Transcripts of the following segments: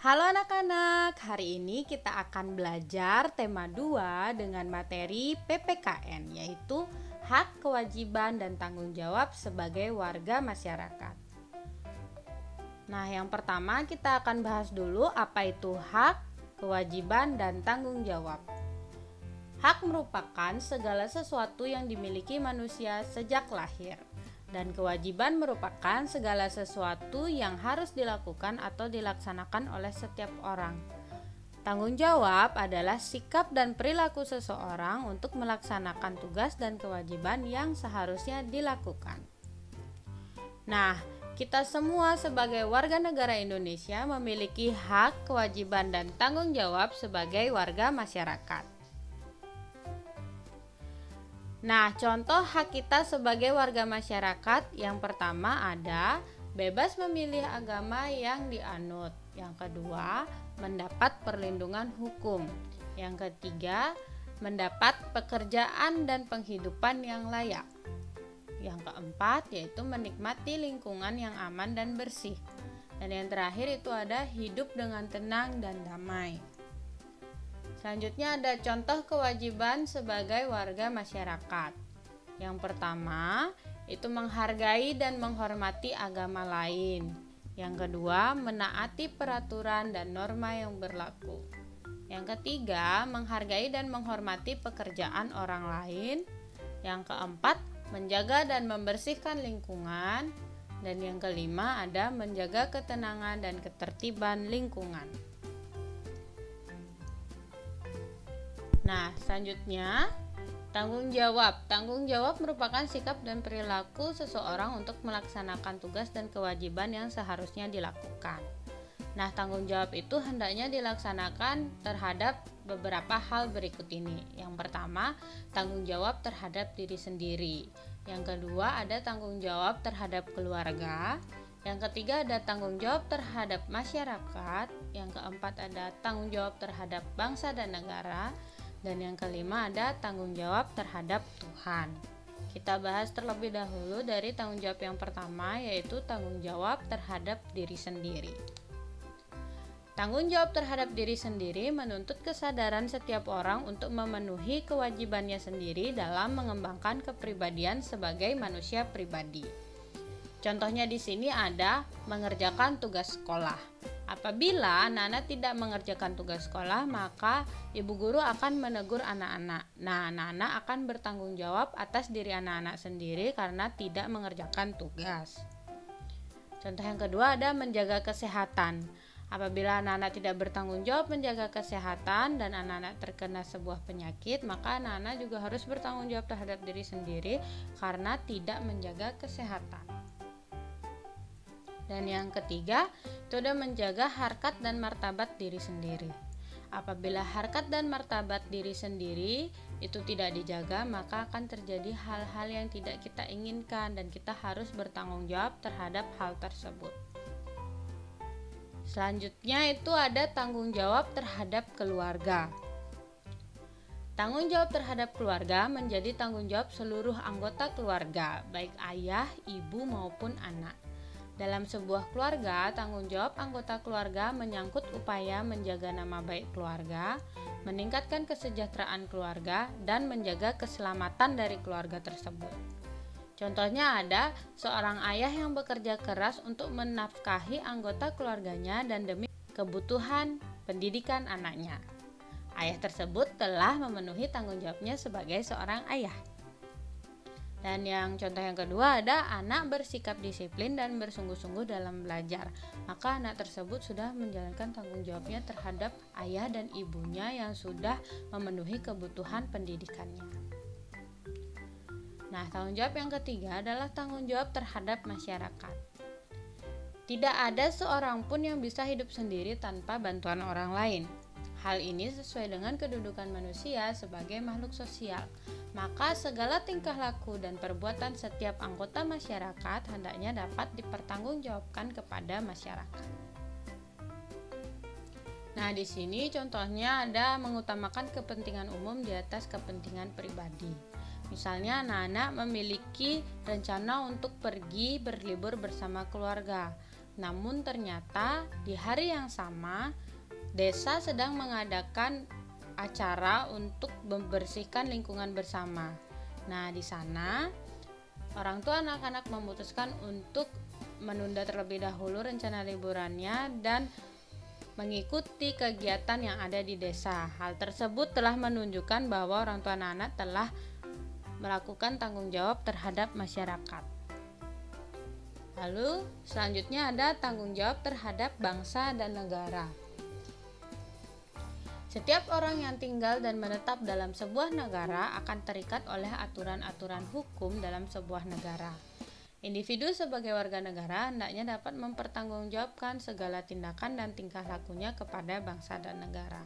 Halo anak-anak, hari ini kita akan belajar tema 2 dengan materi PPKN, yaitu hak, kewajiban, dan tanggung jawab sebagai warga masyarakat. Nah, yang pertama kita akan bahas dulu apa itu hak, kewajiban, dan tanggung jawab. Hak merupakan segala sesuatu yang dimiliki manusia sejak lahir. Dan kewajiban merupakan segala sesuatu yang harus dilakukan atau dilaksanakan oleh setiap orang. Tanggung jawab adalah sikap dan perilaku seseorang untuk melaksanakan tugas dan kewajiban yang seharusnya dilakukan. Nah, kita semua sebagai warga negara Indonesia memiliki hak, kewajiban, dan tanggung jawab sebagai warga masyarakat. Nah, contoh hak kita sebagai warga masyarakat yang pertama ada bebas memilih agama yang dianut. Yang kedua, mendapat perlindungan hukum. Yang ketiga, mendapat pekerjaan dan penghidupan yang layak. Yang keempat, yaitu menikmati lingkungan yang aman dan bersih. Dan yang terakhir itu ada hidup dengan tenang dan damai. Selanjutnya ada contoh kewajiban sebagai warga masyarakat. Yang pertama, itu menghargai dan menghormati agama lain. Yang kedua, menaati peraturan dan norma yang berlaku. Yang ketiga, menghargai dan menghormati pekerjaan orang lain. Yang keempat, menjaga dan membersihkan lingkungan. Dan yang kelima ada menjaga ketenangan dan ketertiban lingkungan. Nah, selanjutnya tanggung jawab. Tanggung jawab merupakan sikap dan perilaku seseorang untuk melaksanakan tugas dan kewajiban yang seharusnya dilakukan. Nah, tanggung jawab itu hendaknya dilaksanakan terhadap beberapa hal berikut ini. Yang pertama, tanggung jawab terhadap diri sendiri. Yang kedua, ada tanggung jawab terhadap keluarga. Yang ketiga, ada tanggung jawab terhadap masyarakat. Yang keempat, ada tanggung jawab terhadap bangsa dan negara. Dan yang kelima ada tanggung jawab terhadap Tuhan. Kita bahas terlebih dahulu dari tanggung jawab yang pertama, yaitu tanggung jawab terhadap diri sendiri. Tanggung jawab terhadap diri sendiri menuntut kesadaran setiap orang untuk memenuhi kewajibannya sendiri dalam mengembangkan kepribadian sebagai manusia pribadi. Contohnya di sini ada mengerjakan tugas sekolah. Apabila anak-anak tidak mengerjakan tugas sekolah, maka ibu guru akan menegur anak-anak. Nah, anak-anak akan bertanggung jawab atas diri anak-anak sendiri karena tidak mengerjakan tugas. Contoh yang kedua ada menjaga kesehatan. Apabila anak-anak tidak bertanggung jawab menjaga kesehatan dan anak-anak terkena sebuah penyakit, maka anak-anak juga harus bertanggung jawab terhadap diri sendiri karena tidak menjaga kesehatan. Dan yang ketiga, itu ada menjaga harkat dan martabat diri sendiri. Apabila harkat dan martabat diri sendiri itu tidak dijaga, maka akan terjadi hal-hal yang tidak kita inginkan dan kita harus bertanggung jawab terhadap hal tersebut. Selanjutnya itu ada tanggung jawab terhadap keluarga. Tanggung jawab terhadap keluarga menjadi tanggung jawab seluruh anggota keluarga, baik ayah, ibu maupun anak. Dalam sebuah keluarga, tanggung jawab anggota keluarga menyangkut upaya menjaga nama baik keluarga, meningkatkan kesejahteraan keluarga, dan menjaga keselamatan dari keluarga tersebut. Contohnya ada seorang ayah yang bekerja keras untuk menafkahi anggota keluarganya dan demi kebutuhan pendidikan anaknya. Ayah tersebut telah memenuhi tanggung jawabnya sebagai seorang ayah. Dan yang contoh yang kedua ada anak bersikap disiplin dan bersungguh-sungguh dalam belajar. Maka anak tersebut sudah menjalankan tanggung jawabnya terhadap ayah dan ibunya yang sudah memenuhi kebutuhan pendidikannya. Nah, tanggung jawab yang ketiga adalah tanggung jawab terhadap masyarakat. Tidak ada seorang pun yang bisa hidup sendiri tanpa bantuan orang lain. Hal ini sesuai dengan kedudukan manusia sebagai makhluk sosial. Maka segala tingkah laku dan perbuatan setiap anggota masyarakat hendaknya dapat dipertanggungjawabkan kepada masyarakat. Nah, di sini contohnya ada mengutamakan kepentingan umum di atas kepentingan pribadi. Misalnya anak-anak memiliki rencana untuk pergi berlibur bersama keluarga. namun ternyata di hari yang sama desa sedang mengadakan acara untuk membersihkan lingkungan bersama. Nah, di sana orang tua anak-anak memutuskan untuk menunda terlebih dahulu rencana liburannya dan mengikuti kegiatan yang ada di desa. Hal tersebut telah menunjukkan bahwa orang tua anak-anak telah melakukan tanggung jawab terhadap masyarakat. Lalu selanjutnya ada tanggung jawab terhadap bangsa dan negara. Setiap orang yang tinggal dan menetap dalam sebuah negara akan terikat oleh aturan-aturan hukum dalam sebuah negara. Individu sebagai warga negara hendaknya dapat mempertanggungjawabkan segala tindakan dan tingkah lakunya kepada bangsa dan negara.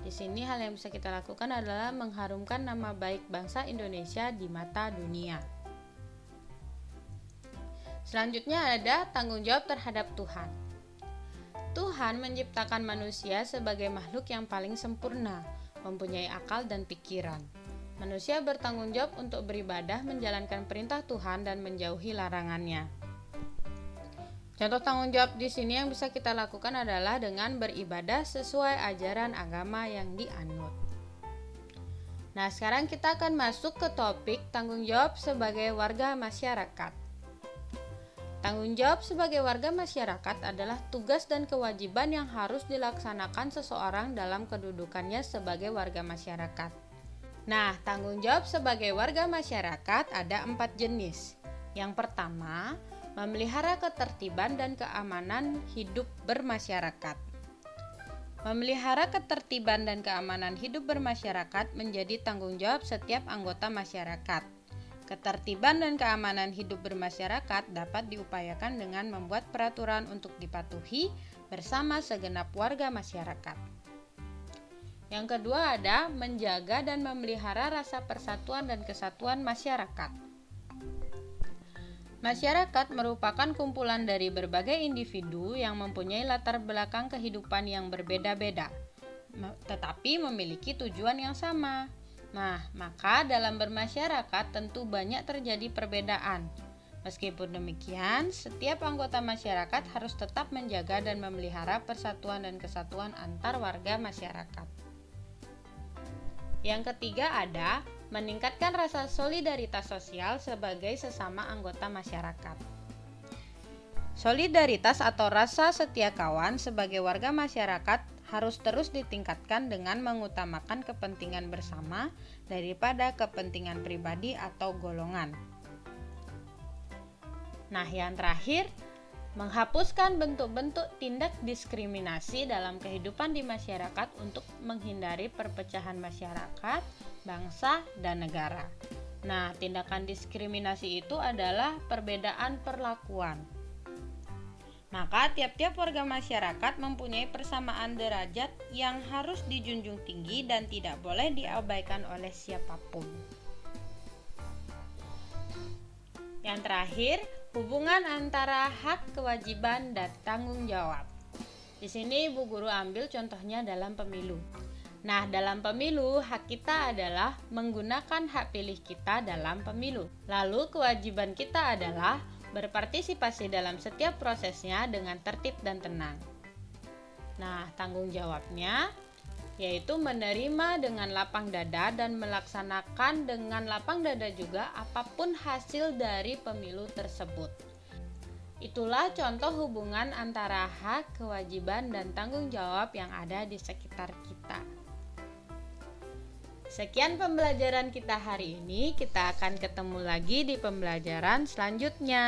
Di sini hal yang bisa kita lakukan adalah mengharumkan nama baik bangsa Indonesia di mata dunia. Selanjutnya ada tanggung jawab terhadap Tuhan. Tuhan menciptakan manusia sebagai makhluk yang paling sempurna, mempunyai akal dan pikiran. Manusia bertanggung jawab untuk beribadah, menjalankan perintah Tuhan dan menjauhi larangannya. Contoh tanggung jawab di sini yang bisa kita lakukan adalah dengan beribadah sesuai ajaran agama yang dianut. Nah, sekarang kita akan masuk ke topik tanggung jawab sebagai warga masyarakat. Tanggung jawab sebagai warga masyarakat adalah tugas dan kewajiban yang harus dilaksanakan seseorang dalam kedudukannya sebagai warga masyarakat. Nah, tanggung jawab sebagai warga masyarakat ada 4 jenis. Yang pertama, memelihara ketertiban dan keamanan hidup bermasyarakat. Memelihara ketertiban dan keamanan hidup bermasyarakat menjadi tanggung jawab setiap anggota masyarakat. Ketertiban dan keamanan hidup bermasyarakat dapat diupayakan dengan membuat peraturan untuk dipatuhi bersama segenap warga masyarakat. Yang kedua ada menjaga dan memelihara rasa persatuan dan kesatuan masyarakat. Masyarakat merupakan kumpulan dari berbagai individu yang mempunyai latar belakang kehidupan yang berbeda-beda, tetapi memiliki tujuan yang sama. Nah, maka dalam bermasyarakat tentu banyak terjadi perbedaan. Meskipun demikian, setiap anggota masyarakat harus tetap menjaga dan memelihara persatuan dan kesatuan antar warga masyarakat. Yang ketiga ada meningkatkan rasa solidaritas sosial sebagai sesama anggota masyarakat. Solidaritas atau rasa setia kawan sebagai warga masyarakat harus terus ditingkatkan dengan mengutamakan kepentingan bersama daripada kepentingan pribadi atau golongan. Nah, yang terakhir, menghapuskan bentuk-bentuk tindak diskriminasi dalam kehidupan di masyarakat untuk menghindari perpecahan masyarakat, bangsa, dan negara. Nah, tindakan diskriminasi itu adalah perbedaan perlakuan. Maka tiap-tiap warga masyarakat mempunyai persamaan derajat yang harus dijunjung tinggi dan tidak boleh diabaikan oleh siapapun. Yang terakhir, hubungan antara hak, kewajiban, dan tanggung jawab. Di sini Bu Guru ambil contohnya dalam pemilu. Nah, dalam pemilu, hak kita adalah menggunakan hak pilih kita dalam pemilu. Lalu, kewajiban kita adalah berpartisipasi dalam setiap prosesnya dengan tertib dan tenang. Nah, tanggung jawabnya yaitu menerima dengan lapang dada dan melaksanakan dengan lapang dada juga apapun hasil dari pemilu tersebut. Itulah contoh hubungan antara hak, kewajiban, dan tanggung jawab yang ada di sekitar kita. Sekian pembelajaran kita hari ini, kita akan ketemu lagi di pembelajaran selanjutnya.